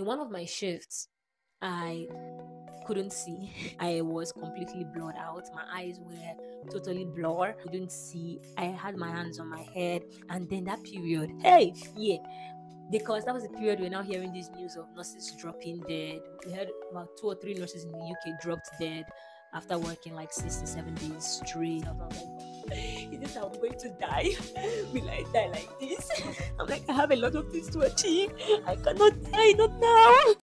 In one of my shifts, I couldn't see. I was completely blurred out. My eyes were totally blurred. I couldn't see. I had my hands on my head. And then that period, hey, yeah. Because that was the period we're now hearing this news of nurses dropping dead. We heard about 2 or 3 nurses in the UK dropped dead after working like 6 to 7 days straight. I was like, is this how I'm going to die? Will I die like this? I'm like, I have a lot of things to achieve. I cannot die, not now.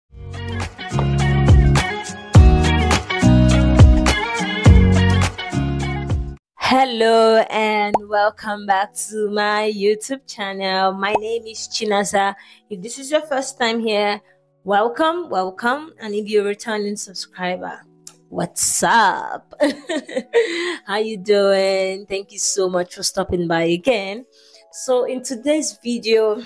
Hello and welcome back to my YouTube channel. My name is Chinaza. If this is your first time here, welcome. And if you're a returning subscriber, what's up? How you doing? Thank you so much for stopping by again. So in today's video,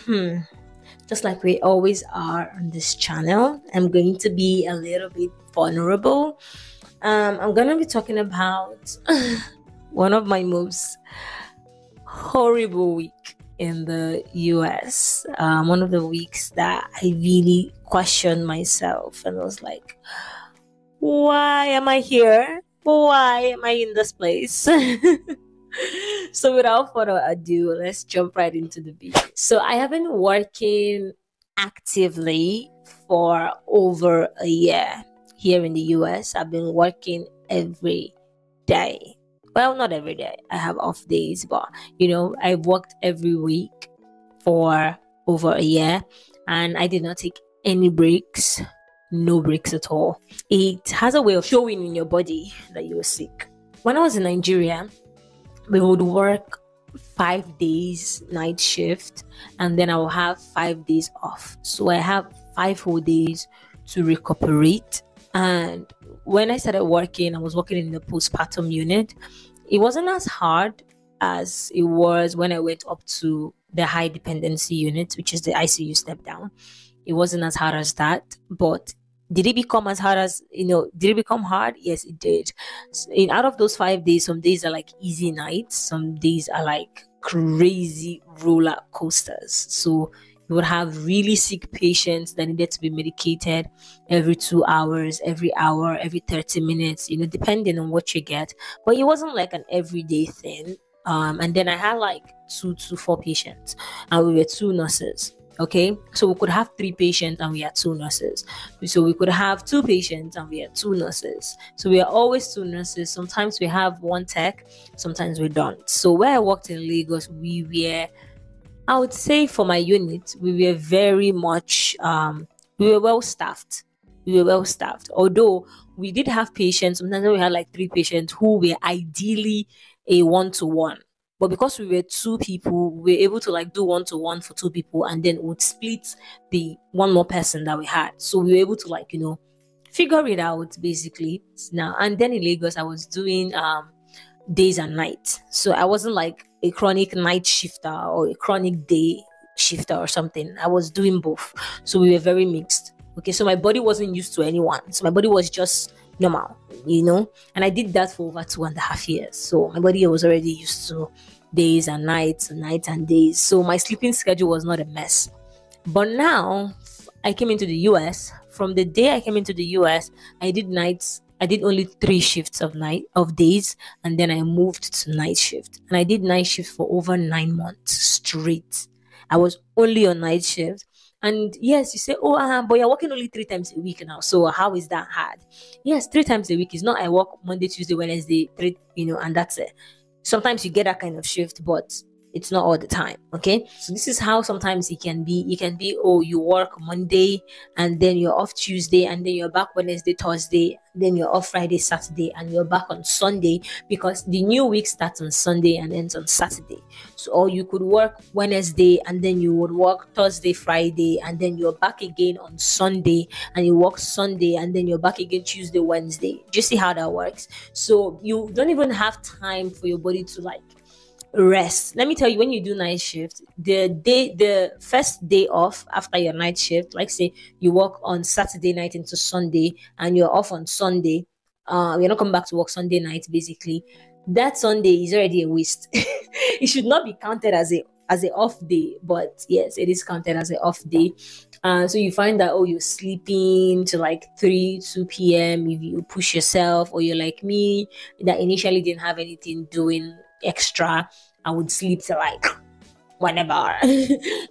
just like we always are on this channel, I'm going to be a little bit vulnerable. I'm going to be talking about one of my most horrible week in the US. One of the weeks that I really questioned myself and was like, why am I here? Why am I in this place? So without further ado, let's jump right into the video. So I have been working actively for over a year here in the US. I've been working every day. Well, not every day. I have off days, but I've worked every week for over a year and I did not take any breaks. No breaks at all. It has a way of showing in your body that you were sick. When I was in Nigeria, we would work 5 days night shift and then I will have 5 days off. So I have 5 whole days to recuperate. And when I started working, I was working in the postpartum unit. It wasn't as hard as it was when I went up to the high dependency unit, which is the ICU step down. It wasn't as hard as that, but did it become as hard as, did it become hard? Yes, it did. Out of those 5 days, some days are like easy nights. Some days are like crazy roller coasters. So you would have really sick patients that needed to be medicated every 2 hours, every hour, every 30 minutes, depending on what you get. But it wasn't like an everyday thing. And then I had like 2 to 4 patients and we were 2 nurses. Okay, so we could have 3 patients and we had 2 nurses. So we could have 2 patients and we had 2 nurses. So we are always 2 nurses. Sometimes we have 1 tech, sometimes we don't. So where I worked in Lagos, I would say for my unit, we were very much, we were well staffed. Although we did have patients, sometimes we had like 3 patients who were ideally a 1-to-1. But because we were 2 people, we were able to like do 1-to-1 for 2 people and then would split the 1 more person that we had. So we were able to like, figure it out basically. Now, and then in Lagos, I was doing days and nights. So I wasn't like a chronic night shifter or a chronic day shifter or something. I was doing both. So we were very mixed. Okay, so my body wasn't used to anyone. So my body was just normal, and I did that for over 2.5 years. So my body was already used to days and nights and days. So my sleeping schedule was not a mess. But now I came into the US. From the day I came into the US, I did nights. I did only 3 shifts of days, and then I moved to night shift. And I did night shift for over 9 months straight. I was only on night shift. And yes, you say, but you're working only 3 times a week now. So how is that hard? Yes, 3 times a week is not I work Monday, Tuesday, Wednesday, 3, and that's it. Sometimes you get that kind of shift, but it's not all the time. Okay, so this is how sometimes it can be. You can be, you work Monday and then you're off Tuesday and then you're back Wednesday, Thursday, then you're off Friday, Saturday, and you're back on Sunday because the new week starts on Sunday and ends on Saturday. So, or you could work Wednesday and then you would work Thursday, Friday, and then you're back again on Sunday and you work Sunday and then you're back again Tuesday, Wednesday. Do you see how that works? So you don't even have time for your body to like rest. Let me tell you, when you do night shift, the first day off after your night shift, like say you work on Saturday night into Sunday and you're off on Sunday, you're not coming back to work Sunday night basically. That Sunday is already a waste. It should not be counted as as a off day, but yes, it is counted as a off day. So you find that, oh, you're sleeping to like 2 p.m. if you push yourself, or you're like me that initially didn't have anything doing extra. I would sleep till like whenever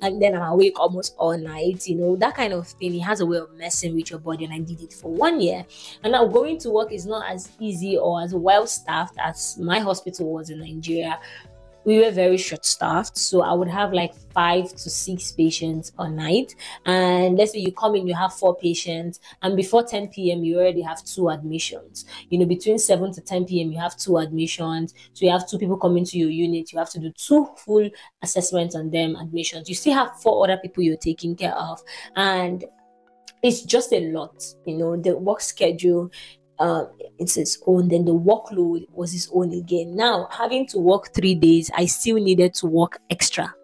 and then I'm awake almost all night, that kind of thing. It has a way of messing with your body, and I did it for 1 year. And now going to work is not as easy or as well staffed as my hospital was in Nigeria. We were very short staffed, so I would have like 5 to 6 patients a night. And let's say you come in, you have 4 patients, and before 10 p.m. you already have 2 admissions. Between 7 to 10 p.m. you have 2 admissions. So you have 2 people coming to your unit, you have to do 2 full assessments on them, admissions. You still have 4 other people you're taking care of, and it's just a lot. The work schedule, it's its own. Then the workload was its own again. Now, having to work 3 days, I still needed to work extra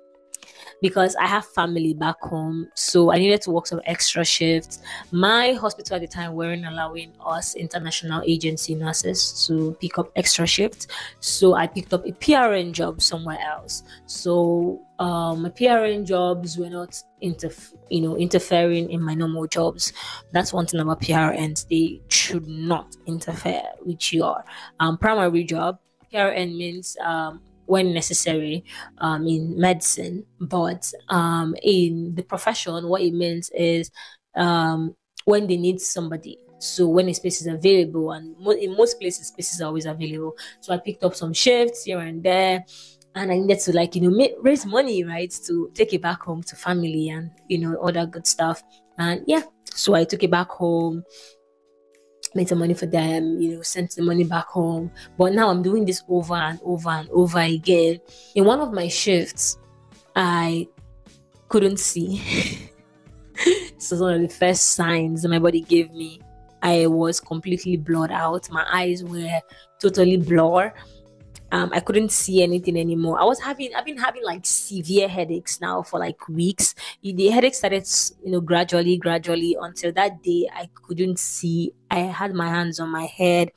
because I have family back home. So I needed to work some extra shifts. My hospital at the time weren't allowing us international agency nurses to pick up extra shifts. So I picked up a PRN job somewhere else. So my PRN jobs were not interfering in my normal jobs. That's one thing about PRNs. They should not interfere with your primary job. PRN means when necessary in medicine, but in the profession, what it means is when they need somebody. So when a space is available, and in most places spaces are always available. So I picked up some shifts here and there, and I needed to raise money, right, to take it back home to family and all that good stuff. And yeah, so I took it back home, made some money for them, sent the money back home. But now I'm doing this over and over and over again. In one of my shifts, I couldn't see. This was one of the first signs my body gave me. I was completely blurred out. My eyes were totally blurred. I couldn't see anything anymore. I've been having like severe headaches now for like weeks. The headache started, gradually until that day I couldn't see. I had my hands on my head.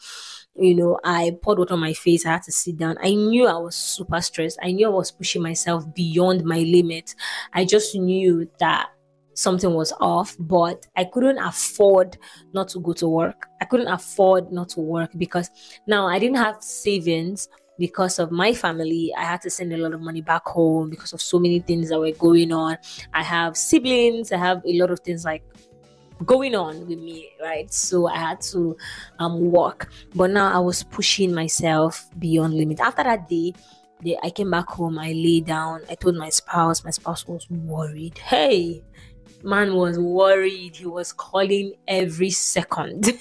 I poured water on my face. I had to sit down. I knew I was super stressed. I knew I was pushing myself beyond my limit. I just knew that something was off, but I couldn't afford not to go to work. I couldn't afford not to work because now I didn't have savings. Because of my family, I had to send a lot of money back home because of so many things that were going on. I have siblings. I have a lot of things like going on with me, right? So I had to work. But now I was pushing myself beyond limit. After that day, I came back home. I lay down. I told my spouse. My spouse was worried. Hey, man was worried. He was calling every second.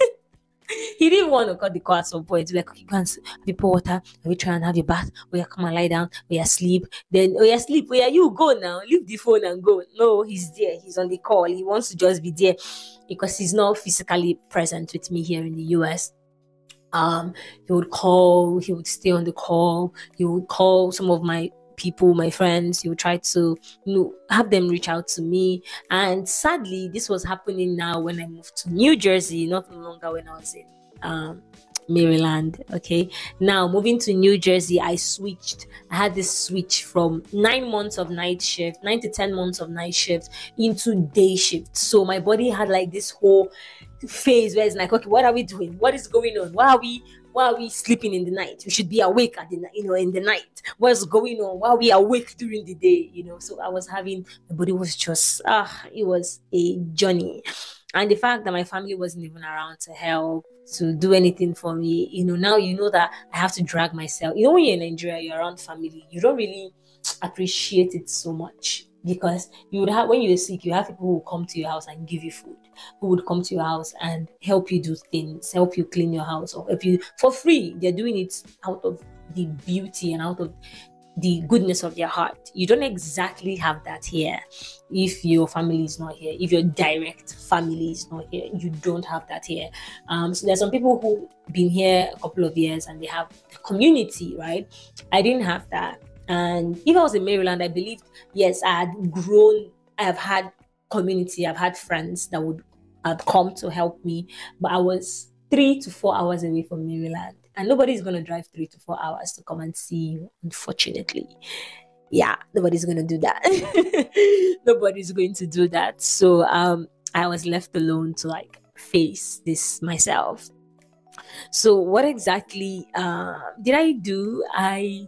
He didn't want to cut the call at some point. Like, you can't have you pour water, have you try and have your bath, or you come and lie down, or you sleep. Then, oh, you sleep, where you go now, leave the phone and go. No, he's there, he's on the call. He wants to just be there because he's not physically present with me here in the US. He would call, he would stay on the call, he would call some of my people, my friends. He would try to have them reach out to me. And sadly, this was happening now when I moved to New Jersey, not no longer when I was in Maryland. Okay, now moving to New Jersey, I had this switch from 9 months of night shift, 9 to 10 months of night shift into day shift. So my body had like this whole phase where it's like, okay, what are we doing? What is going on? Why are we sleeping in the night? We should be awake at the in the night. What's going on? Why are we awake during the day? So I was having, my body was just it was a journey. And the fact that my family wasn't even around to help, to do anything for me, now that I have to drag myself. When you're in Nigeria, you're around family, you don't really appreciate it so much. Because you would have, when you're sick, you have people who come to your house and give you food, who would come to your house and help you do things, help you clean your house, or help you for free. They're doing it out of the beauty and out of the goodness of their heart. You don't exactly have that here. If your family is not here, if your direct family is not here, you don't have that here. So there's some people who've been here a couple of years and they have the community, right? I didn't have that. And if I was in Maryland, I believed, yes, I had grown. I have had community. I've had friends that would have come to help me. But I was 3 to 4 hours away from Maryland. And nobody's going to drive 3 to 4 hours to come and see you, unfortunately. Yeah, nobody's going to do that. Nobody's going to do that. So I was left alone to like face this myself. So what exactly did I do? I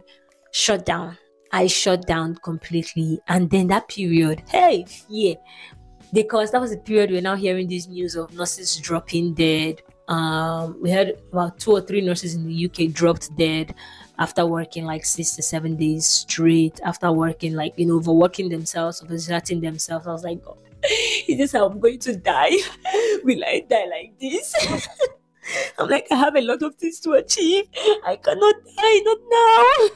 shut down. I shut down completely. And then that period, hey, yeah, because that was the period we're now hearing this news of nurses dropping dead. We had about 2 or 3 nurses in the UK dropped dead after working like 6 to 7 days straight, after working like, overworking themselves, overexerting themselves. I was like, God, is this how I'm going to die? Will I die like this? I'm like, I have a lot of things to achieve. I cannot die, not now.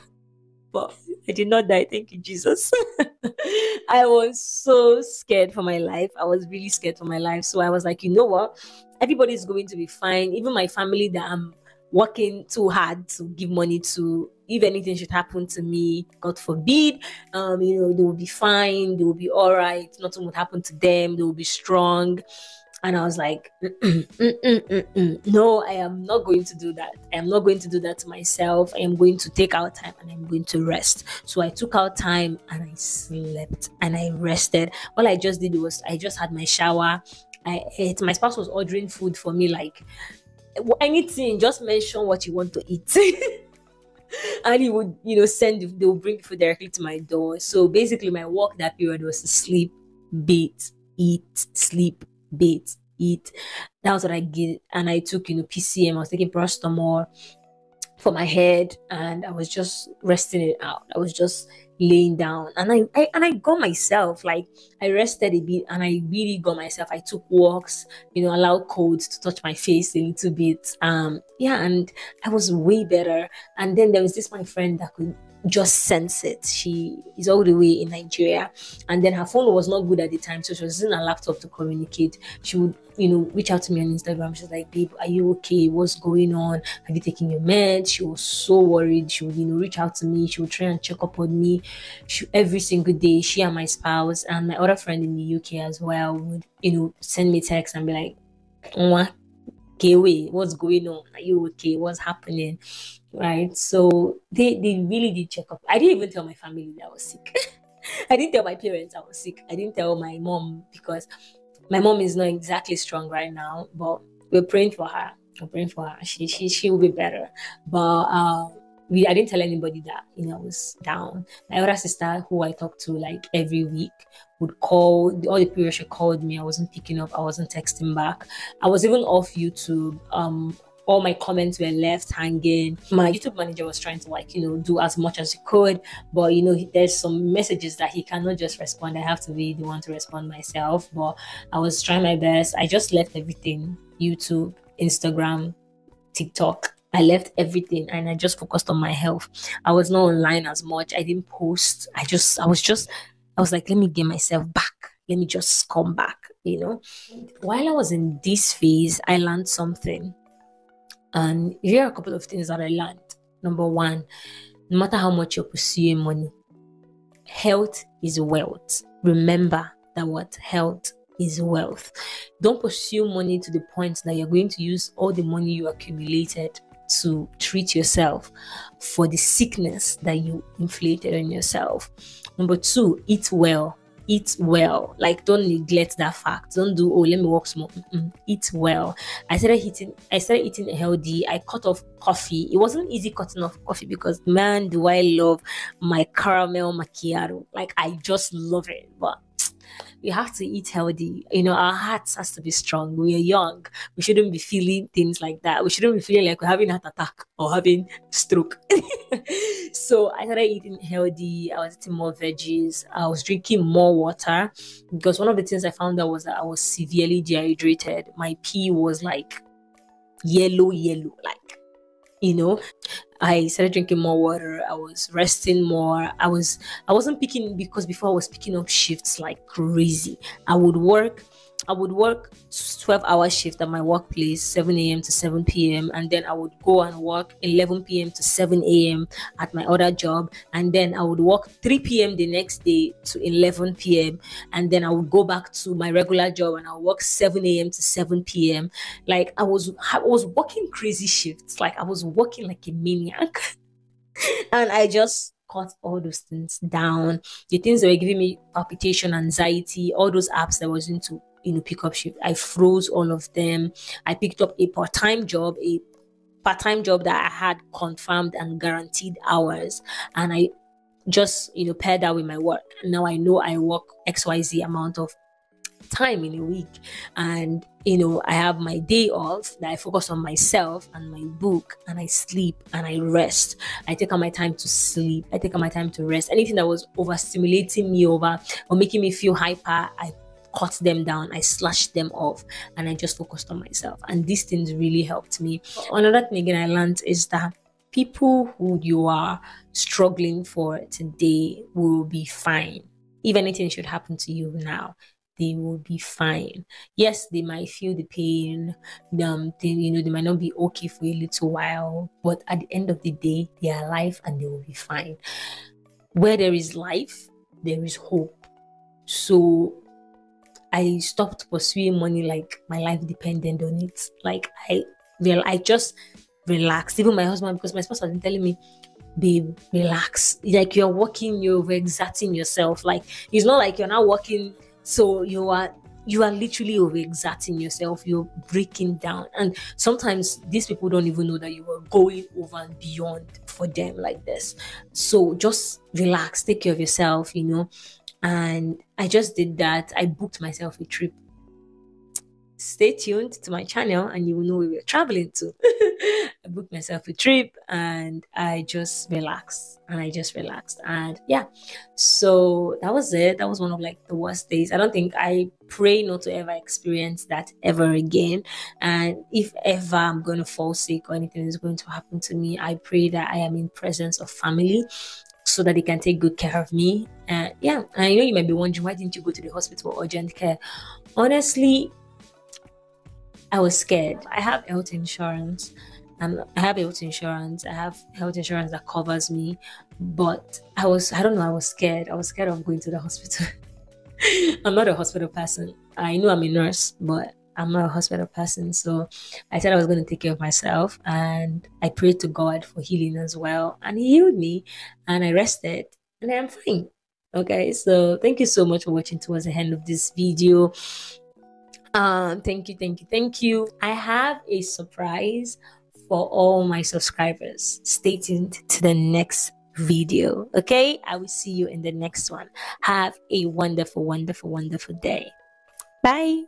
But I did not die. Thank you, Jesus. I was so scared for my life. I was really scared for my life. So I was like, you know what? Everybody's going to be fine. Even my family that I'm working too hard to give money to, if anything should happen to me, God forbid, they will be fine. They will be all right. Nothing would happen to them. They will be strong. And I was like, no, I am not going to do that. I am not going to do that to myself. I am going to take out time and I'm going to rest. So I took out time and I slept and I rested. All I just did was I just had my shower. I ate. My spouse was ordering food for me, like anything, just mention what you want to eat. And he would, they would bring food directly to my door. So basically my work that period was to sleep, bathe, eat, sleep, bathe, eat. That was what I did. And I took, PCM. I was taking paracetamol for my head, and I was just resting it out. I was just laying down, and I got myself, like, I rested a bit and I really got myself. I took walks, allowed cold to touch my face a little bit. And I was way better. And then there was this my friend that could just sense it. She is all the way in Nigeria, and then her phone was not good at the time, so she was using her laptop to communicate. She would, reach out to me on Instagram. She's like, babe, are you okay? What's going on? Have you taken your meds? She was so worried. She would, reach out to me. She would try and check up on me every single day. She and my spouse and my other friend in the UK as well would, send me texts and be like, okay, wait, what's going on? Are you okay? What's happening? Right? So they really did check up. I didn't even tell my family that I was sick. I didn't tell my parents I was sick. I didn't tell my mom because my mom is not exactly strong right now, but we're praying for her. We're praying for her. She will be better. But I didn't tell anybody that I was down. My other sister, who I talked to like every week, would call. All the period she called me, I wasn't picking up. I wasn't texting back. I was even off YouTube. All my comments were left hanging. My YouTube manager was trying to do as much as he could, but there's some messages that he cannot just respond. I have to be the one to respond myself. But I was trying my best. I just left everything: YouTube, Instagram, TikTok. I left everything and I just focused on my health. I was not online as much. I didn't post. I was like, let me get myself back. Let me just come back, While I was in this phase, I learned something. And here are a couple of things that I learned. Number one, no matter how much you're pursuing money, health is wealth. Remember that what health is wealth. Don't pursue money to the point that you're going to use all the money you accumulated to treat yourself for the sickness that you inflicted on yourself. Number two, eat well. Eat well. Like, don't neglect that fact. Don't do, let me walk small. Eat well. I started eating healthy. I cut off coffee. It wasn't easy cutting off coffee because, man, do I love my caramel macchiato. Like, I just love it. But we have to eat healthy. Our hearts has to be strong. We are young. We shouldn't be feeling things like that. We shouldn't be feeling like we're having a heart attack or having stroke. So I started eating healthy. I was eating more veggies. I was drinking more water because one of the things I found out was that I was severely dehydrated. My pee was like yellow, like, I started drinking more water. I was resting more. I wasn't picking, because before I was picking up shifts like crazy. I would work 12-hour shift at my workplace, 7 a.m. to 7 p.m. And then I would go and work 11 p.m. to 7 a.m. at my other job. And then I would work 3 p.m. the next day to 11 p.m. And then I would go back to my regular job and I would work 7 a.m. to 7 p.m. Like, I was working crazy shifts. Like, I was working like a maniac. And I just cut all those things down. The things that were giving me palpitation, anxiety, all those apps that I was into, pick up shift, I froze all of them. I picked up a part-time job that I had confirmed and guaranteed hours, and I just paired that with my work. And now I know I work XYZ amount of time in a week, and I have my day off that I focus on myself and my book, and I sleep and I rest. I take out my time to sleep, I take out my time to rest. Anything that was overstimulating me or making me feel hyper, I cut them down, I slashed them off, and I just focused on myself. And these things really helped me. Another thing again I learned is that people who you are struggling for today will be fine. If anything should happen to you now, they will be fine. Yes, they might feel the pain. They might not be okay for a little while, but at the end of the day, they are alive and they will be fine. Where there is life, there is hope. So I stopped pursuing money like my life depended on it. Like I just relaxed. Even my husband, because my spouse has been telling me, babe, relax. Like you're working, you're overexerting yourself. Like it's not like you're not working, so you are literally overexerting yourself. You're breaking down. And sometimes these people don't even know that you are going over and beyond for them like this. So just relax, take care of yourself, And I just did that. I booked myself a trip. Stay tuned to my channel and you will know where we're traveling to. I booked myself a trip and I just relaxed. And yeah, so that was it. That was one of the worst days. I pray not to ever experience that ever again. And if ever I'm going to fall sick or anything is going to happen to me, I pray that I am in presence of family so that they can take good care of me. Yeah, and I know you might be wondering, why didn't you go to the hospital or urgent care? Honestly, I was scared. I have health insurance. I have health insurance that covers me. But I was scared. I was scared of going to the hospital. I'm not a hospital person. I know I'm a nurse, but I'm not a hospital person. So I said I was going to take care of myself. And I prayed to God for healing as well. And He healed me. And I rested. And I'm fine. Okay, so thank you so much for watching towards the end of this video. Thank you. I have a surprise for all my subscribers. Stay tuned to the next video. Okay, I will see you in the next one. Have a wonderful day. Bye.